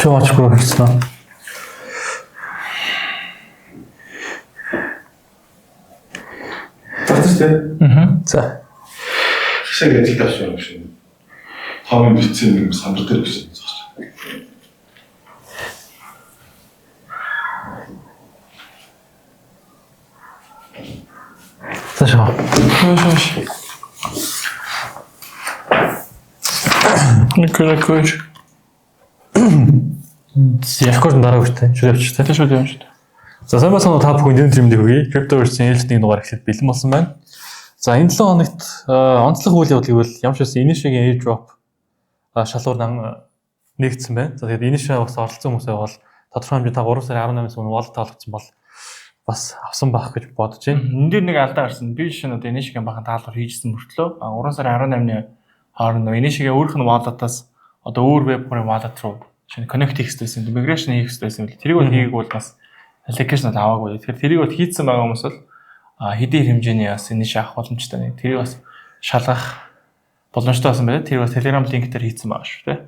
Чоочгүй гэсэн. За. Шиг ажил тавьж байгаа юм шиг. Томын бицэн юм сандар дээр биш юм зогсож. За. Николай. Явах дараа үртэй. Шүр явчихсан. Тэшүүд юм шүү дээ. За сайн байна уу та бүхэн энэ тэмдэг өгье. Cryptoverse-ийн ээлжийн дугаар эхлээд бэлэн болсон байна. За энэ 7 хоногт онцлог үйл явдлыг бол ямар ч байсан Initial-ийн airdrop шалгуур нэгдсэн байна. За тэгээд Initial бас оролцсон хүмүүсээ бол тодорхой хэмжээтэй 3 сарын 18-наас өмнө wallet таалгацсан бол бас авсан байх гэж бодож байна. Энд дээр нэг алдаа гарсан. Би жишээ нь одоо Initial-ийн бахан таалгаар хийжсэн мөртлөө 3 сарын 18-ны хооронд Initial-ийн өөрийнх нь wallet-аас одоо өөр web-ийн wallet руу шинэ connect хийх гэсэн, migration хийх гэсэн. Тэрийг бол хийгээг бол бас application-д аваагүй. Тэгэхээр тэрийг бол хийцэн байгаа хүмүүс бол хэдийн хэмжээний бас Initial авах боломжтой нэг. Тэрийг бас шалгах боломжтой байсан байна. Тэр бас Telegram link дээр хийцэн байгаа шүү, тэ.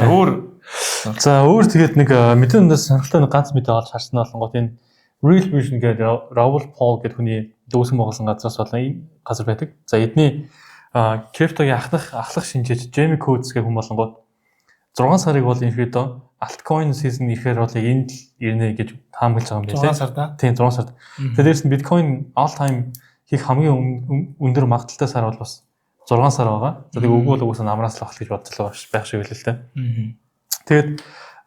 Өөр тэгээд нэг мэдээндээс сонирхолтой нэг ганц мэдээ олж харсан болонгот энэ Real Vision гэдэг Raoul Pal гэдэг хүний дүүсэн байгуулсан газраас болон газар байдаг. За эдний криптогийн ахлах шинжээч Jamie Coates гэх хүн болонгот 6 сарыг бол ерөөдөө altcoin season ихээр бол энд ирнэ гэж таамаглаж байгаа юм байна. 6 сар да. Тийм 6 сард. Тэрээс нь биткойн all time хийх хамгийн өндөр магадaltaй сар бол бас 6 сар байгаа. За тэгээ өгвөл угсаа намраас л авах гэж бодчихлоо байх шиг байлээ л дээ. Тэгээд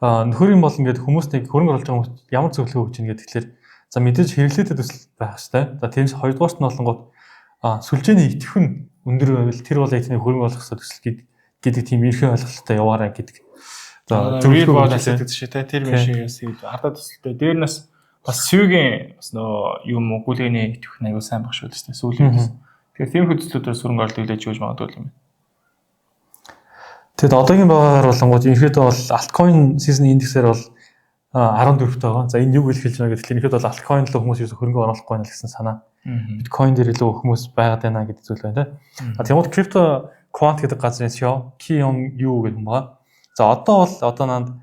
нөхөр юм бол ингээд хүмүүстийг хөрөнгө оруулж байгаа хүмүүст ямар зөвлөгөө өгч ийн гэдэг тэгэхээр за мэдээж хэрэглээтэй төсөл байх хэрэгтэй. За тэрнээс хоёрдугаарт нь болонгууд сүлжээний идэвхэн өндөр байвал тэр бол эдний хөрөнгө оруулах төсөл гэдэг тийм эрхээ ойлголттой яваарай гэдэг. За зөвлөгөө болоод гэдэг шиг те тэр биш юм хардаа төсөлтэй. Дээр нас бас сүүгийн бас нөө юм гүлгээний идэвх аягүй сайн баг шүү дээ сүүлийн. Тэгэхээр тийм хөдөлгөөнөөр сүрэн орлт үлээж өгч магадгүй юм байна. Тэгэд одоогийн байгаагаар болонгууд ерөөдөө бол altcoin season индексээр бол 14-т байгаа. За энэ юу гэж хэлж байгаа гэвэл ерөөдөө бол altcoin л хүмүүс юу хөрөнгө оруулахгүй байна гэсэн санаа. Bitcoin дээр илүү хүмүүс байгаад байна гэдэг зүйл байна те. Тэгмээд crypto quant гэдэг газрын CEO Kion Yu гэх юм байна. За одоо нанд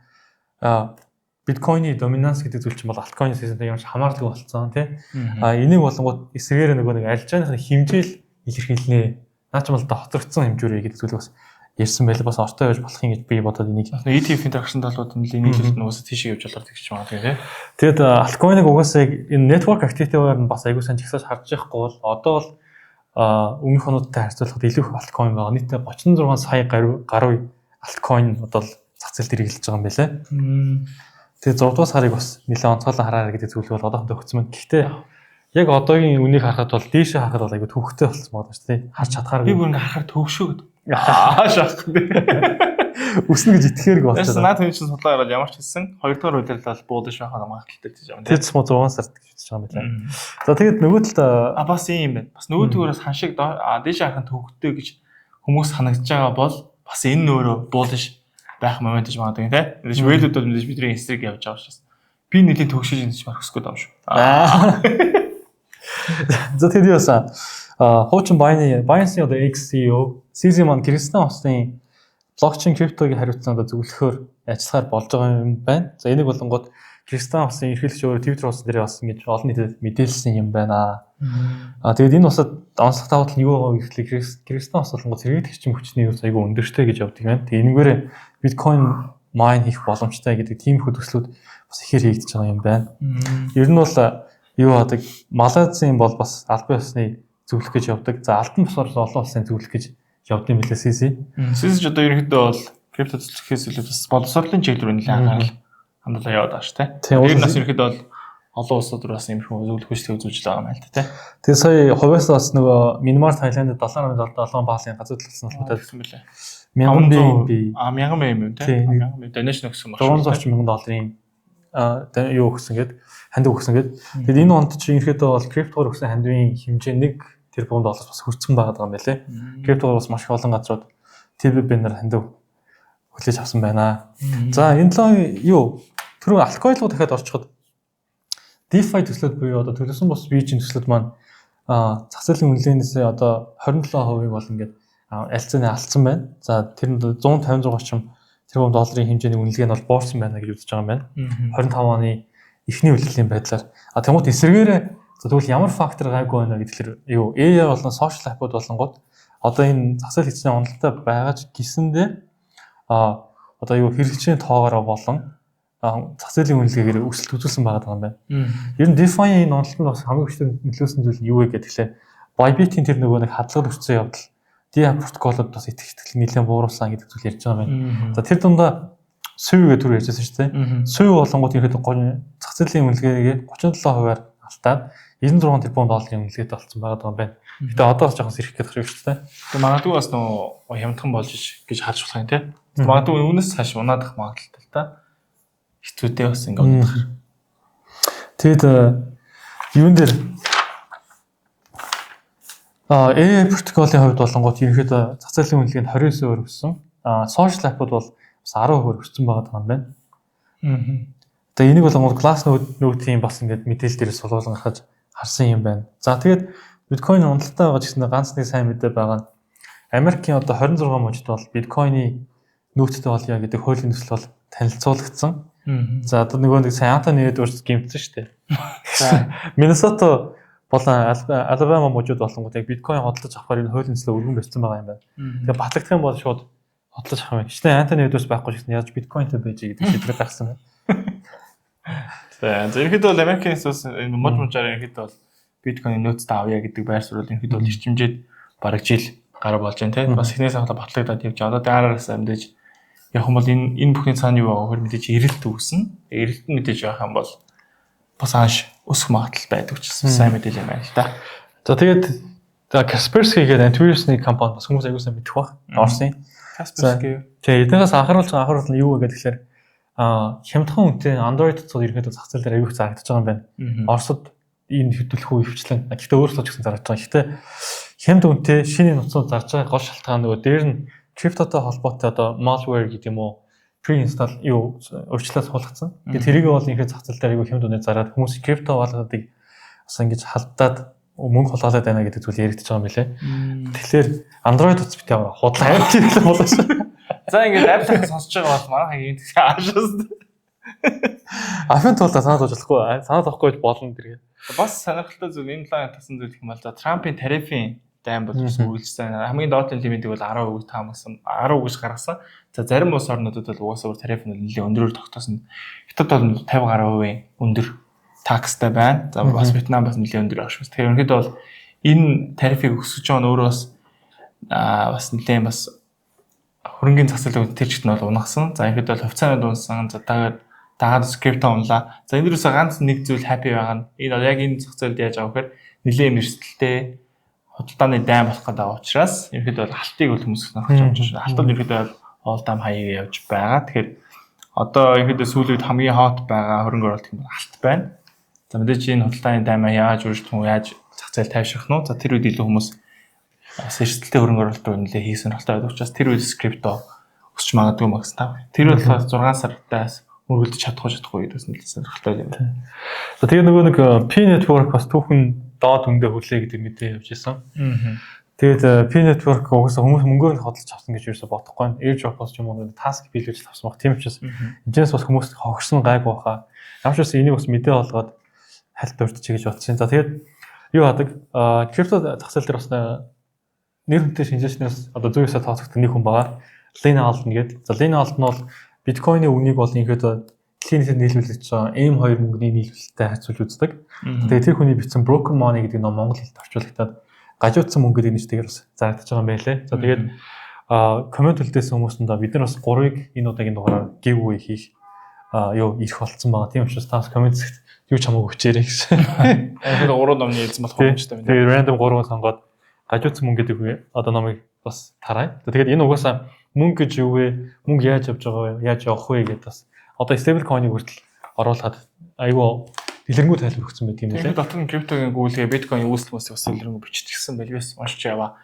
биткойны доминанс гэдэг зүйл чинь бол альткойн season-тэй ямар ч хамааралгүй болцсон тий. Энийг болонгууд эсрэгээр нөгөө нэг арилжааныхны хэмжээл илэрхийлнэ. Наа ч юм бол доторгдсон хэмжүүрээ гэдэг зүйл бас ярьсан байлаа. Бас ортой байж болох юм гэж би бодоод энийг ETF interaction талууд нь нийлүүлэлт нь уусаа тийшээ явж болоор тэгж байгаа тий. Тэгэд альткойныг угаасаа энэ network activity-гаар нь бас аягүй сайн жигсаж харж яахгүй бол одоо бол өмнөх онуудтай харьцуулахад илүү их альткойн байгаа. Нийтдээ 36 сая гаруй альткойн одоо зах зээл дээр эхэлж байгаа юм байлаа. Тэгээ 6 дугаар сарыг бас нэлээд онцгойлон хараарай гэдэг зүйл бол одоохондоо өгсөн байна. Гэхдээ яг одоогийн үнийг харахад бол дээшээ харахад бол аягүй төвхтэй болсон байгаа шүү дээ. Харж чадхаар би бүр ингээ харахаар төвшөө гэдэг. Шах. Үснэ гэж итгэхээрг болчихсон. Наад хүн чинь судлаа гараад ямар ч хэлсэн 2 дугаар удирдал буулж байхаа магадaltaй гэж байгаа юм. Тэд ч 6 сард гэж хэлж байгаа юм байна. За тэгээд нөгөө талд бас ийм байна. Бас нөгөө төгөөс ханшиг дээшээ харахад төвхтэй гэж хүмүүс санагдаж байгаа бол бас энэ нөөрөө буулж байх момент гэж магадгүй тийм. Мэдээж вэлүүд бол мэдээж бидний инстриг явж байгаа учраас би нэлийн төгшөж энэ ч мархсгүй даа шүү. За тэгээд яасан хуучин Binance-ийн одоо ex-CEO CZ маань Кристиан Хосын блокчейн криптогийн хариуцлаганд зөвлөхөөр ажиллахаар болж байгаа юм байна. За энийг болонгууд Кристиан Хосын эрхлэгч өөрөө Twitter пост дээр бас ингэж олон нийтэд мэдээлсэн юм байна. Тэгээд энэ усад онцлог давуу тал нь юу байгаа вэ гэхлээр Кристиан Хос болонгууд хэрэгт хүчин хүчний юу айгүй өндөртэй гэж явдаг байна. Тэгээд энэгээр биткойн майн хийх боломжтой гэдэг тийм хөдөлгөөлүүд бас ихээр хийгдэж байгаа юм байна. Ер нь бол юу хадаг Малайзийн бол бас албан ёсны зөвлөх гэж явдаг. За алтан босоор олон улсын зөвлөх гэж явдаг юм билээ CZ. CZ ч одоо ерөнхийдөө бол крипто зөвлөхөөс илүү бас боловсролын чиглэлээр нэлээд анхаарал хандуулаа яваад байгаа шүү дээ. Тэр нас ерөнхийдөө бол олон улсууд руу бас юм их зөвлөх хүчтэй үзүүлж байгаа юм байна л да тий. Тэгээ сая хувьас бас нөгөө Myanmar Thailand-д $7.7 баалын газар төлсөн болохоо гэсэн мөлий. 1000 би 1000 юм тий. 1000 donation өгсөн байна. $300,000 юу өгсөн гээд ханд өгсөн гээд. Тэгэд энэ онд чи ерөнхийдөө бол криптоор өгсөн хандивын хэмжээ $1 тэрбум бас хүрсэн байгаа юм байлээ. Криптоор бас маш их олон газрууд TBB-нээр хандив хүлээж авсан байна. За энэ л юу түрүү алкоголгоо дахиад орчиход DeFi төслүүд буюу одоо төлөвсөн бус бийжийн төслүүд маань зах зээлийн үнэлгээнээс одоо 27% бол ингээд алцааны алдсан байна. За тэр нь 156 чим тэрбум долларын хэмжээний үнэлгээ нь бол буурсан байна гэж үзэж байгаа юм байна. 25 оны эхний үйлдлийн байдлаар. Тэгмээд эсвэргээрээ тэгвэл ямар фактор гайгүй байна гэхэлэр юу AI болон social app-ууд болонгууд одоо энэ зах зээл хэвчний онолтой байгаа ч гэсэндээ одоо юу хэрэгжлийн тоогоороо болон зах зээлийн үнэлгээгээр өсөлт үзүүлсэн байгаа юм байна. Ер нь DeFi-ийн онолтод бас хамгийн хүчтэй нөлөөсөн зүйл нь юу вэ гэхэлээ Bybit-ийн тэр нөгөө нэг хадлага өрчсөн явдал DeFi протоколод бас итгэл нэлээд бууруулсан гэдэг зүйл ярьж байгаа юм. За тэр дундаа SUI гэдэг төр ярьжсэн шүү дээ. SUI болонгууд ерөөд зах зээлийн үнэлгээгээ 37%-аар алтаад 96 тэрбум долларын үнэлгээтэй болсон байгаа юм байна. Гэтэ одоо бас жоохон сэрэх гэдэг шүү дээ. Тэгээ магадгүй бас нөө хямдхан болж гэж харж болох юм тий. Магадгүй үүнээс хаш унаадах магадaltaй л та. Хэцүүтэй бас ингэ унах. Тэгэд юун дээр AI протоколын хувьд болонгууд ерөнхийдөө зах зээлийн үнэлгээ нь 29% өссөн. Social app-ууд бол бас 10% өссөн байгаа юм байна. Тэгээ энийг болонгууд Glassnode-ийн бас ингээд мэдээлэл дээрээс суулган гаргаж харсан юм байна. За тэгээд биткойн уналттай байгаа гэсэн ганц нэг сайн мэдээ байгаа. Америкийн одоо 26 мужид бол биткойны нөөцтэй болъё гэдэг хуулийн төсөл бол танилцуулагдсан. За одоо нөгөө нэг сайн Антони Эдвардс гэмтсэн шүү дээ. За Миннесота болон Алабама мужид болонгууд яг биткойн хөдөлж авахаар энэ хуулийн төслөө өргөн барьсан байгаа юм байна. Тэгээ батлагдах юм бол шууд хөдөлж авах юм. Гэвч Антони Эдвардс байхгүй гэсэн яаж биткойнтэй байж гэдэг шийдвэр гаргасан байна. За ерөнхийдөө бол Америкийн энэ мужаар ерөнхийдөө бол биткойн нөөцтэй авъя гэдэг байр суурь ерөнхийдөө бол эрчимжээд бараг жил гараа болж байна тийм. Бас эхнээс ахла батлагдаад явж байгаа. Одоо даараас мэдээж яг юм бол энэ бүхний цаана юу байгаа вэ? Мэдээж эрэлт үүснэ. Эрэлт нь мэдээж явах юм бол бас ааш өсөх магадлал байдаг ч сайн мэдээлэл юм байна л да. За тэгээд Kaspersky гэдэг антивирусны компани бас хүмүүс аягүй сайн мэдэх баг. Орсын. Kaspersky. Тэгээ эднээс анхааруулсан нь юу вэ гэхээр хямдхан үнэтэй Android цуг ерөнхийдөө зах зээл дээр аягүй их зарагдаж байгаа юм байна. Оросд энэ хөдөлгөөн хөвчлэн. Гэхдээ өөрөөсөө ч гэсэн зарагдаж байгаа. Гэхдээ хямд үнэтэй шинэ нууцуд зарж байгаа гол шалтгаан нөгөө дээр нь криптотой холбоотой одоо malware гэдэг юм уу pre-install юу өөрчлөлт суулгацсан. Тэгээд тэрийг бол инхээр зах зээл дээр аягүй хямд үнээр зараад хүмүүс крипто валютыг бас ингэж халдаад мөнгө хулгайлаад байна гэдэг зүйл яригдчихэж байгаа юм билэ. Тэгэхээр Android утас бит яваа худлаа хайрч ирэх болоо шүү. За ингээд аппликейшн сонсож байгаа бол манайхаа юм тийш аашаас. Афин туулаа санаад болохгүй. Санаад авахгүй болно тэргээ. Бас сонирхолтой зүйл энэ талаар тасан зүйл юм бол за Трампын тарифын дайм бол үргэлжлсэн. Хамгийн доотлын лимитийг бол 10% таамагсан 10% гэж гаргасан. За зарим улс орнуудад бол угаасаа тариф нь нэлээд өндөрөөр тогтоосон. Хятад бол 50% өндөр такстай байна. За бас Вьетнам бас нэлээд өндөр авах шүү. Тэгэхээр ерөнхийдөө бол энэ тарифыг өсгөж байгаа нь өөрөө бас нэлээд бас хөрөнгөний зах зээлийн тэр чигт нь бол унагсан. За ерөнхийдөө бол хувьцаанд унсан. За дагаад скрипто унлаа. За энэ дээрээс ганц нэг зүйл happy байгаа нь энэ яг энэ зах зээлд яаж авах гэхээр нэлээд мэрсэлтэй худалдааны дайм болох гэдэг учраас ерөнхийдөө бол алтыг бол хүмүүс нөхөж авч байна. Алтад ерөнхийдөө бол all time high явж байгаа. Тэгэхээр одоо ерөнхийдөө сүүлийн үед хамгийн hot байгаа хөрөнгө оруулалт юм алт байна. За мэдээж энэ худалдааны даймаа яаж үржих вэ? Яаж зах зээл тайвширх нь? За тэр үед илүү хүмүүс эрсдэлтэй хөрөнгө оруулалт руу нэлээд хийх сонирхолтой байдаг учраас тэр үед скрипто өсч магадгүй магас тав. Тэр бол 6 сартаас өргөлдөж чадахгүй гэдэг нь сонирхолтой юм байна. За тэгээ нөгөө нэг P network бас түүхэн доод үндэ хүлээ гэдэг мэдээ явж исэн. Тэгээд P network угаасаа хүмүүс мөнгөөр нь хөдөлж авсан гэж юусоо бодохгүй. AirDrop-оос ч юм уу task биелүүлж авсан баг. Тийм учраас эндээс бас хүмүүс хогсон гайг байхаа. Ямар ч үсэн энийг бас мэдээ болгоод хальт урдчих гэж бодсон. За тэгээд юу хадаг? Крипто зах зээл дээр бас нэр хүнтэй шинжээчнээс одоо 100-аас тооцогдсон нэг хүн байгаа. Lena Alden гэдэг. За Lena Alden бол биткойны үнийг бол ингээдээ клиникээр нийлүүлж байгаа M2 мөнгөний нийлүүлэлттэй харьцуулж үздэг. Тэгээд тэр хүний бичсэн Broken Money гэдэг ном монгол хэлд орчуулагдаад гажуудсан мөнгө гэдэг нэртэйгээр бас зарагдаж байгаа юм байлээ. За тэгээд коммент үлдээсэн хүмүүст нь бид нар бас 3-ыг энэ удаагийн дугаараар giveaway хийх ирэх болцсон байгаа. Тийм учраас та коммент зэгт юу ч хамаагүй хүчээрэй гэсэн. Тэгэхээр 3 номны хэлсэн болох юм ч тийм. Тэгээд random 3 сонгоод гажуудсан мөнгө гэдэг одоо номыг бас тарай. Тэгээд энэ угаасаа мөнгө гэж юу вэ? Мөнгө яаж авч байгаа вэ? Яаж явах вэ гэдээ бас одоо stable coin-ыг хүртэл оруулахад айгүй дэлгэрэнгүй тайлбар өгсөн байдаг юм лээ. Дотор нь криптогийн гүйлгээ биткойн үүсэлмээс бас дэлгэрэнгүй биччихсэн байлгүйс уншиж яваа.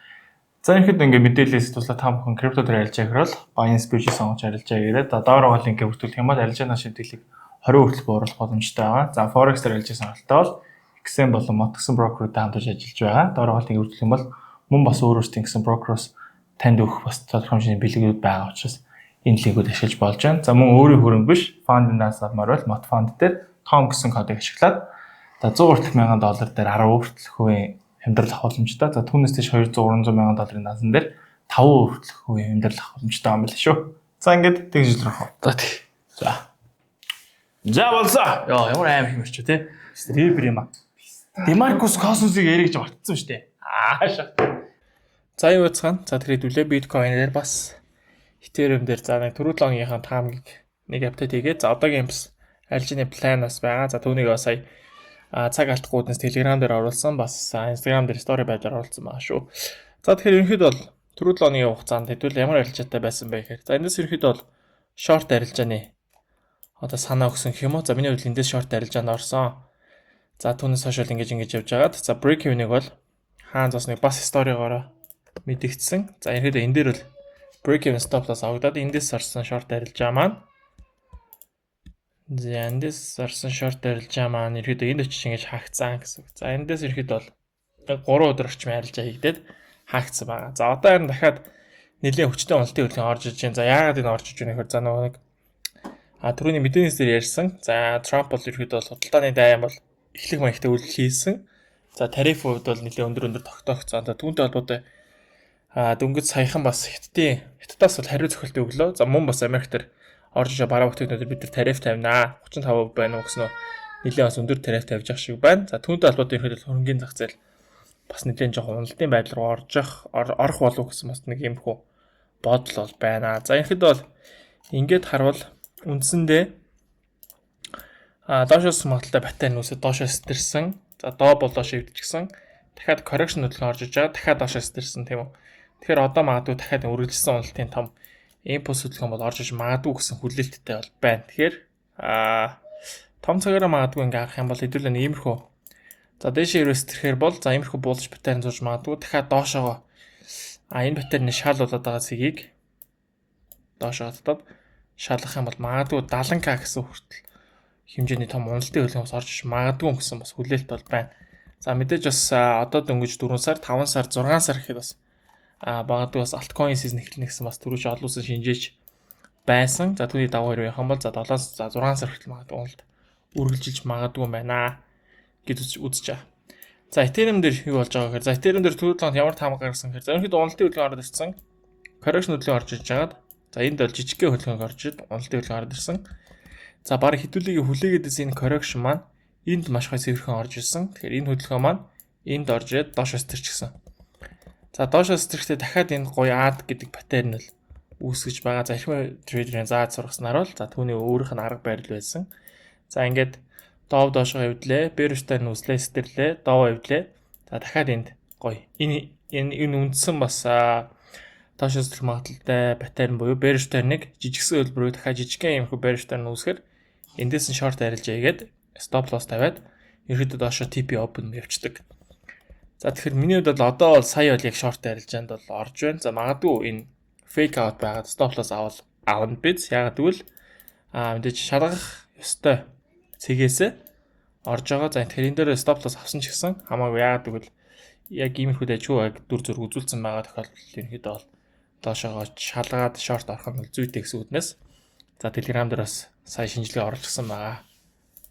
За ихэд ингээд мэдээлэлээс туслаа та бүхэн крипто дээр арилжаа гэвэл Binance Bridge сонгож арилжаа гэдэг. Доор байгаа линкээ бүртгүүлэх юм бол арилжааны шийдвэрлэлийг 20% хүртэл бууруулах боломжтой байгаа. За Forex дээр арилжаа сонголттой бол XM болон Motex брокеруудтай хамтарч ажиллаж байгаа. Доор байгаа линкээ бүртгүүлэх юм бол мөн бас өөрөөсөө гэсэн брокероос танд өгөх бас тодорхой хэмжээний бэлгүүд байгаа учраас энэ линкүүд ашиглаж болж байна. За мөн өөрийн хөрөнгө биш фанднаас авмаар бол мот фонд дээр Tom гэсэн кодыг ашиглаад за $130,000 дээр 10% хүртэлх хувийн амьдрал авах боломжтой. За түүнээс тийш $200,000-300,000 наасан дээр 5% хүртэлх хувийн амьдрал авах боломжтой юм байна шүү. За ингээд тэгж илрэх уу. За тий. За болсоо. Яа ямар аим хэмэрч тий. Ребер юм аа. Демаркус Космосыг эргэж мартсан шүү дээ. Аашаа. За юу цаана. За тэр хэдүүлээ биткойнээр бас Ethereum дээр за нэг түрүү 7 өдрийнхаа таамгийг нэг апдейт хийгээд за одоогийн бас альжины планаас байгаа. За түүнийг бас сая цаг алдахгүй үднэс Telegram дээр оруулсан. Бас Instagram дээр story байдлаар оруулсан байгаа шүү. За тэгэхээр ерөнхийдөө бол түрүү 7 өдрийн хугацаанд хэдүүл ямар арилжаатай байсан бэ гэхээр за эндээс ерөнхийдөө бол short арилжааны одоо санаа өгсөн гэх юм уу. За миний хувьд эндээс short арилжаанд орсон. За түүнээс хойш ингэж явж байгаад за break even-ыг бол хаан зас нэг бас сторигоор мэдэгдсэн. За ерөнхийдөө энэ дээр бол break even stop loss авагдаад эндээс орсон short арилжаа маань. За эндээс орсон short арилжаа маань ерөнхийдөө энд очиж ингэж хаагдсан гэсэн. За эндээс ерөнхийдөө бол 3 өдөр орчим арилжаа хийгдээд хаагдсан байгаа. За одоо харин дахиад нэлийн хүчтэй уналтын хөдөлгөөн орж иж байна. За яагаад энэ орж иж байна гэхээр за нэг түрүүний мэдээлэлс дээр ярьсан. За Трамп бол ерөнхийдөө бол худалдааны дайм бол эхлэх маягтай үйлдэл хийсэн. За тариф хувьд бол нэлээд өндөр тогтоогцсон. За түүнтэй холбоотой дөнгөж саяхан бас Хятадаас бол хариу цохилт өглөө. За мөн бас Америк төр орж иж бараа бүтээгдэхүүнээр бид нар тариф тавина. 35% байна уу гэсэн нь нэлээд бас өндөр тариф тавьж явах шиг байна. За түүнтэй холбоотой ерөнхийдөө хөрөнгөний зах зээл бас нэлээд жоохон уналтын байдал руу орох болов гэсэн бас нэг юмхүү бодол бол байна. За ерөнхийдөө бол ингээд харвал үндсэндээ доошоос магадaltaй батарей нүсээ доошоос сэтэрсэн. За доо болоо шивдчихсэн. Дахиад correction хөдөлгөөн орж иж байгаа. Дахиад доошоос сэтэрсэн тийм үү. Тэгэхээр одоо магадгүй дахиад үргэлжилсэн уналтын том импульс хөдөлгөөн бол орж иж магадгүй гэсэн хүлээлттэй бол байна. Тэгэхээр том цагаараа магадгүй ингээ харах юм бол хэдүүлээ иймэрхүү. За дээшээ ерөөс тэрхээр бол за иймэрхүү буулж батарей зурж магадгүй. Дахиад доошоогоо энэ батарейны шаалуулаад байгаа цэгийг доошоо татаад шалгах юм бол магадгүй 70k гэсэн хүртэл хэмжээний том уналтын хөдөлгөөс орж иж магадгүй гэсэн бас хүлээлт бол байна. За мэдээж бас одоо дөнгөж 4 сар, 5 сар, 6 сар гэхэд бас магадгүй бас altcoin season эхэлнэ гэсэн бас түрүүч олуулсан шинжээч байсан. За түүний дагуу хэрэг явах юм бол за 7 за 6 сар хүртэл магадгүй уналт үргэлжилж магадгүй байна гэж үзэж байгаа. За Ethereum дээр юу болж байгаа гэхээр за Ethereum дээр түрүү талд ямар таамаг гаргасан гэхээр за ерөнхийдөө уналтын хөдөлгөөн ороод ирсэн. Correction хөдөлгөөн орж иж байгаад за энд бол жижигхэн хөдөлгөөн орж ид уналтын хөдөлгөөн ороод ирсэн. За баг хитүүлгийг хүлээгээдээс энэ correction маань энд маш гой цэвэрхэн орж ирсэн. Тэгэхээр энэ хөдөлгөөн маань энд орж ирээд доошоос тэрчсэн. За доошоос тэрэхдээ дахиад энэ гоё ад гэдэг паттерн л үүсгэж байгаа. За ихэнх трейдерийн зааж сургаснаар бол за түүний өөрийнх нь арга барил байсан. За ингээд доод доошоо хөвдлээ, бэрштэй нүслээ, сэтэрлээ, доо хөвдлээ. За дахиад энд гоё энэ үндсэн бас доошоос тэрх магадaltaй паттерн буюу бэрштэй нэг жижигсэн хөлбөрөөр дахиад жижигхэн юмхүү бэрштэй нүсгэр эндээс нь шорт арилжаа хийгээд stop loss тавиад ерөөдөө доошоо TP open явчихдаг. За тэгэхээр миний хувьд бол одоо бол сая бол яг short арилжаанд бол орж байна. За магадгүй энэ fake out байгаад stop loss авна биз. Ягаад гэвэл мэдээж шалгах ёстой цэгээс орж байгаа. За тэгэхээр энэ дээр stop loss авсан ч гэсэн хамаагүй. Ягаад гэвэл яг иймэрхүү дэжгүй яг дүр зураг үзүүлсэн байгаа тохиолдолд ерөнхийдөө бол доошоогоо шалгаад short орох нь зүйтэй гэсэн үгнээс за Telegram дээр бас сая шинжилгээ оруулсан байгаа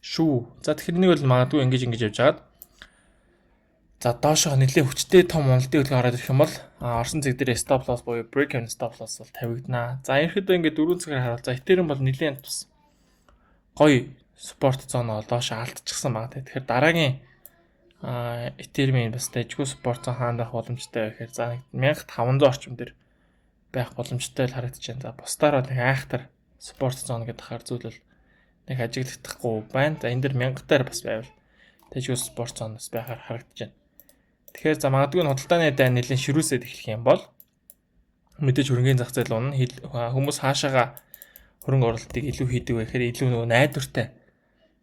шүү. За тэгэхээр нэг бол магадгүй ингэж явж байгаад за доошоо нэлээд хүчтэй том уналтын хөдөлгөөн ороод ирэх юм бол орсон цэг дээр stop loss буюу break even stop loss бол тавигдана. За ерөнхийдөө ингээд 4 цагаар харуул. За Ethereum бол нэлээд тус гоё support зон доошоо алдчихсан байгаа. Тэгэхээр дараагийн Ethereum-ийн бас дэжгүй support зон хаана байх боломжтой вэ гэхээр за 1500 орчим дээр байх боломжтой л харагдаж байна. За бусдаар нэг айхтар support зон гэдэг хар зүйл бол нэг ажиглагдахгүй байна. За энэ дэр 1000 дээр бас байвал дэжгүй support зоноос байхаар харагдаж байна. Тэгэхээр за магадгүй худалдааны дай нэлийн ширүүсэд эхлэх юм бол мэдээж хөрөнгөний зах зээл унна хүмүүс хаашаага хөрөнгө оруулалтыг илүү хийдэг вэ гэхээр илүү нөгөө найдвартай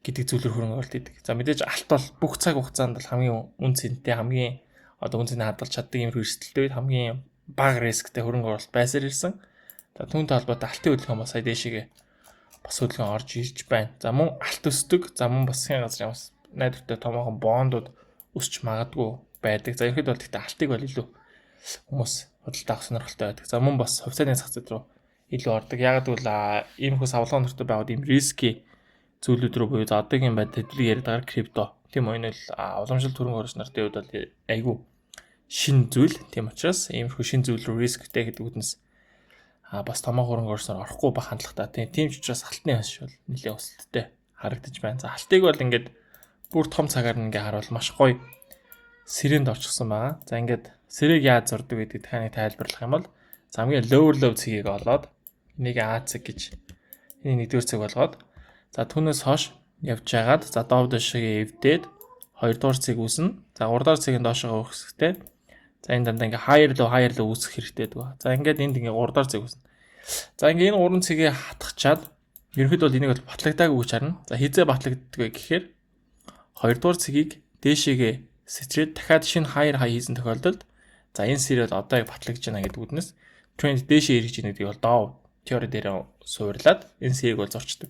гэдэг зүйлээр хөрөнгө оруулалт хийдэг. За мэдээж алт бол бүх цаг хугацаанд бол хамгийн үн цэнтэй хамгийн одоо үн цэнэ хадгалж чаддаг юм эрсдэлтэй хамгийн бага рисктэй хөрөнгө оруулалт байсаар ирсэн. За түүнтэй холбоотой алтын хөдөлгөөн бас сая дэшигээ бас хөдөлгөөн орж ирж байна. За мөн алт өсдөг, за мөн бас засгийн газрын бас найдвартай томоохон бондууд өсч магадгүй байдаг. За ерхэд бол гэхдээ алтыг бол илүү хүмүүс худалдаа авах сонирхолтой байдаг. За мөн бас хувьцааны зах зээл рүү илүү ордог. Яг гэвэл иймэрхүү савлгаан нөртөө байгаад ийм риски зүйлүүд рүү буюу за одоогийн байдлаар тэдний яриад байгаа крипто. Тийм үү, энэ бол уламжлалт хөрөнгө оруулагч нарын хувьд бол айгүй шин зүйл. Тийм учраас иймэрхүү шин зүйл рүү рисктэй гэдэг үгнээс бас томоо хөрөнгө оруулснаар орохгүй байх хандлагатай. Тийм ч учраас алтны хаш бол нэлээд өсөлттэй харагдаж байна. За алтыг бол ингээд бүр том цагаар ингээ харуул маш гоё сэрэнд орчихсон байгаа. За ингээд сэрэг яаж зурдаг гэдгийг таны тайлбарлах юм бол хамгийн lower low цэгийг олоод энийг А цэг гэж энийг нэгдүгээр цэг болгоод за түүнээс хойш явж байгаад за доод дэшгээ эвдээд хоёрдугаар цэг үүснэ. За гуравдугаар цэгийн доошоо үүсэхтэй. За энэ дандаа ингээ higher low үүсэх хэрэгтэй дгүй. За ингээд энд ингээ гуравдугаар цэг үүснэ. За ингээ энэ гурван цэгийг хатгачаад ерөнхийдөө бол энийг бол батлагдаагүй гэж харна. За хизээ батлагддаг вэ гэхээр хоёрдугаар цэгийг дээшээгээ сэтрээд дахиад шинэ higher high хийсэн тохиолдолд за энэ сэрэл одоо яг батлагдж байна гэдэг үгнээс тренд дээшээ эргэж ийн гэдгийг бол доо теори дээр суурлаад энэ сэрийг бол зурчдаг.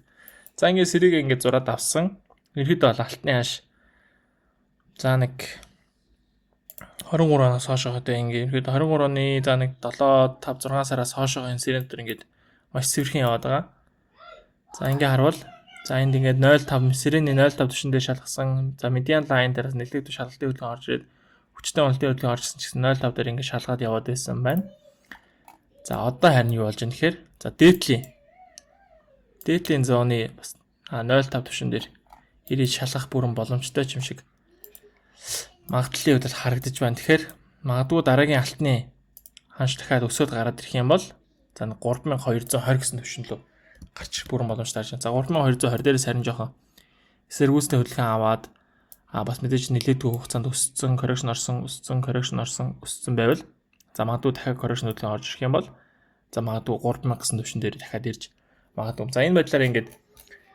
За ингээд сэрийг ингээд зураад авсан. Ерөнхийдөө бол алтны хаш за нэг 23 оноос хойш одоо ингээд ерөнхийдөө 23 оны за нэг 7 5 6 сараас хойш энэ сэрэн дээр ингээд маш цэвэрхэн яваад байгаа. За ингээд харвал за энд ингээд 0.5 сэрэний 0.5 түвшин дээр шалгасан. За median line дээрээс нэлээд шалгалтын хөдөлгөөн орж ирээд хүчтэй уналтын хөдөлгөөн оржсэн ч гэсэн 0.5 дээр ингээд шалгаад яваад байсан байна. За одоо харин юу болж байна гэхээр за дээдлийн зооны бас 0.5 түвшин дээр ирээд шалгах бүрэн боломжтой ч юм шиг магадлалын хувьд харагдаж байна. Тэгэхээр магадгүй дараагийн алтны ханш дахиад өсөд гараад ирэх юм бол за 3220 гэсэн түвшин лөө гарч ирэх бүрэн боломжтой байна. За 3220 дээрээс харин жоохон эсэргүүцтэй хөдөлгөөн аваад бас мэдээж нэлээдгүй хугацаанд өссөн, correction орсон байвал за магадгүй дахиад correction хөдөлгөөн орж ирэх юм бол за магадгүй 3000 гэсэн түвшин дээр дахиад ирж магадгүй. За энэ байдлаар ингээд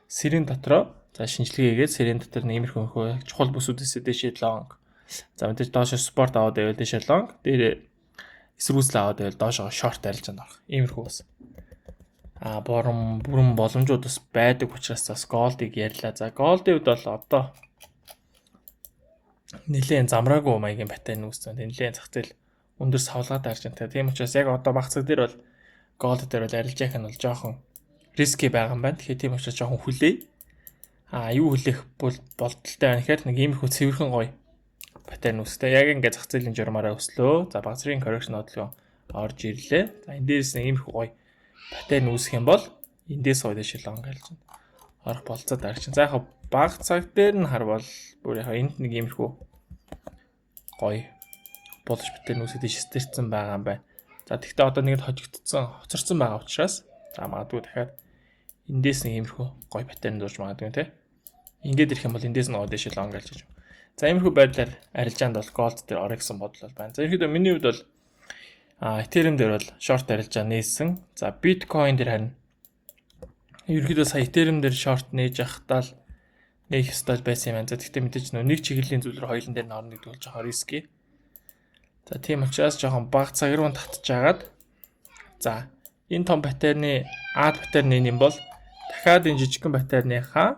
сэрийн дотроо за шинжилгээ хийгээд сэрийн дотор нэмэрхүү чухал бүсүүдээс дэшээ long. За мэдээж доош спорт аваад байвал дэшээ long, дээр эсрүүцэл аваад байвал доошоо short арилжаанд орох. Иймэрхүү бас бүрэн боломжууд бас байдаг учраас бас gold-ыг ярьлаа. За gold-ийн хувьд бол одоо нэлээд замраагүй маягийн паттерн үүссэн. Нэлээд зах зээл өндөр савлгаад харж байна. Тийм учраас яг одоо баг цаг дээр бол gold дээр бол арилж яах нь бол жоохон риски байгаа юм байна. Тэгэхээр тийм учраас жоохон хүлээ. Юу хүлээх болтолтой байна гэхээр нэг иймэрхүү цэвэрхэн гоё паттерн үүстэй. Яг ингээд зах зээлийн журмаараа өслөө. За базрын correction хөдөлгөөн орж ирлээ. За эндээс нэг иймэрхүү гоё паттерн үүсэх юм бол эндээс гоё дэше long арилж байна. Орох болцоод арилж байна. За яг баг цаг дээр нь харвал бүр яг энд нэг иймэрхүү гоё болж паттерн үүсгэж стэрсэн байгаа юм байна. За тэгтээ одоо нэгэд хоцорсон байгаа учраас за магадгүй дахиад эндээс нэг иймэрхүү гоё паттерн дурж магадгүй те. Ингээд ирэх юм бол эндээс нь гоё дэше long арилж байгаа. За иймэрхүү байдлаар арилжаанд бол gold дээр орё гэсэн бодол байна. За ерөнхийдөө миний хувьд бол Ethereum дээр бол short арилжаа нээсэн. За Bitcoin дээр харин ерөнхийдөө сая Ethereum дээр short нээж явахдаа л нээх ёстой байсан юм байна. За тэгтээ мэдээж нэг чиглэлийн зүйл рүү хоёулын дээр нь орно гэдэг бол жоохон риски. За тийм учраас жоохон баг цаг руу татчихагаад за энэ том паттерны ад паттерны юм бол дахиад энэ жижигхэн паттерныхаа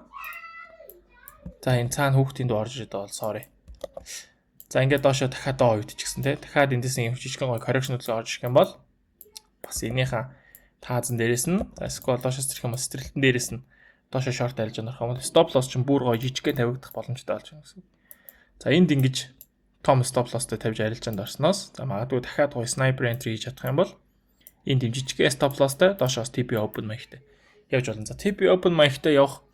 за энэ цаана хүүхдийн дуу орж ирээд бол sorry. За ингээд доошоо дахиад доо үйдчихсэн те. Дахиад эндээс юм жижигхэн гоё correction хөдөлгөөн орж ирэх юм бол бас энийхээ таазан дээрээс нь за scroll доошоос ирэх юм бол стрэлтэн дээрээс нь доошоо short арилж байгаа юм бол stop loss чинь бүр гоё жижигхэн тавигдах боломжтой болж байгаа гэсэн. За энд ингэж том stop lossтэй тавьж арилжаанд орсноос за магадгүй дахиад гоё sniper entry хийж чадах юм бол энд юм жижигхэн stop lossтэй доошоос TP open маягтай явж болно. За TP open маягтай явах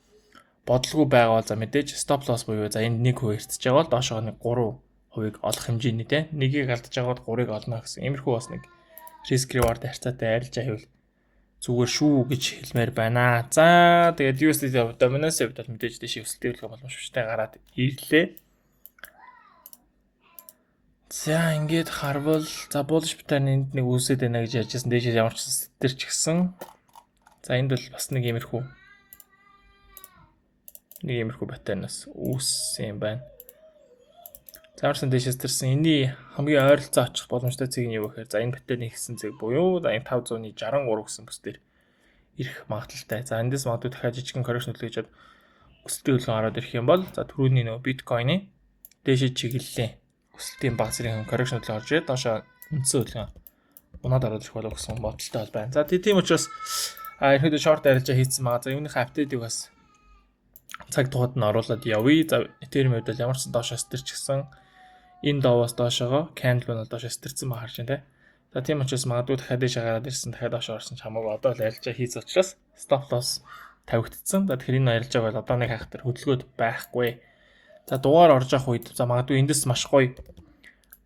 бодлого байгаа бол за мэдээж stop loss буюу за энд 1% ирчихэж байгаа бол доошоо нэг 3% олох хэмжээний те нэгийг алдаж байгаа бол 3-ыг олно гэсэн. Иймэрхүү бас нэг risk reward харьцаатай арилжаа хийвэл зүгээр шүү гэж хэлмээр байна. За тэгээд USD dominance-ийн хувьд мэдээж дэшээ өсөлттэй болох боломжтой гараад ирлээ. За ингээд харвал за bullish pattern энд нэг үүсээд байна гэж ярьжсэн. Дэшээ ямар ч сэтэр ч гисэн. За энд бол бас нэг иймэрхүү паттернаас үүссэн юм байна. Зааварсан дэшээс тэрсэн энэний хамгийн ойролцоо очих боломжтой цэг нь юу гэхээр за энэ паттерны ихсэн цэг буюу за энэ 563 гэсэн бүс дээр ирэх магадлалтай. За эндээс магадгүй дахиад жижигхэн correction төлөвлөж өсөлтийн хөдөлгөөн ороод ирэх юм бол за түрүүний нөгөө биткойны дээшээ чиглэлийн өсөлтийн баг зэргийн correction төлөв орж ирээд доошоо үндсэн хөдөлгөөн унаад орох болов гэсэн бодолтой бол байна. За тийм учраас ерөөдөө short арилжаа хийцэн байгаа. За юуны апдейтийг бас цаг тухайд нь оруулаад явъя. За Ethereum хувьд бол ямар ч доош стэрч гисэн энэ доовоос доошоо candle нь доош стэрсэн ба харж байна те. За тийм учраас магадгүй дахиад дэше гараад ирсэн дахиад доош орсон ч хамаагүй одоо л арилжаа хийц учраас stop loss тавигдсан. За тэгэхээр энэ арилжааг бол одоо нэг хахтар хөдөлгөөд байхгүй. За дугаар орж явах үед за магадгүй эндээс маш гоё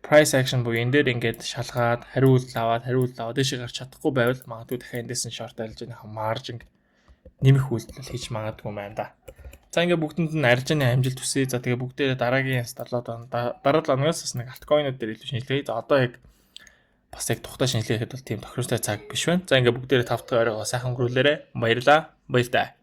price action буюу энэ дээр ингээд шалгаад хариулт аваад дэше гарч чадахгүй байвал магадгүй дахиад эндээс нь short арилжааныхаа margin нэмэх үйлдэл хийж магадгүй байна да. За ингээ бүгдэнд нь арилжааны амжилт хүсье. За тэгээ бүгдээрээ дараагийн 7 оноос бас нэг альткоинууд дээр илүү шинжилгээ. За одоо яг бас яг тухтай шинжилгээхэд бол тийм тохиромжтой цаг биш байна. За ингээ бүгдээрээ 5 дахь оройгоо сайхан өнгөрүүлээрэ. Баярлалаа. Баяртай.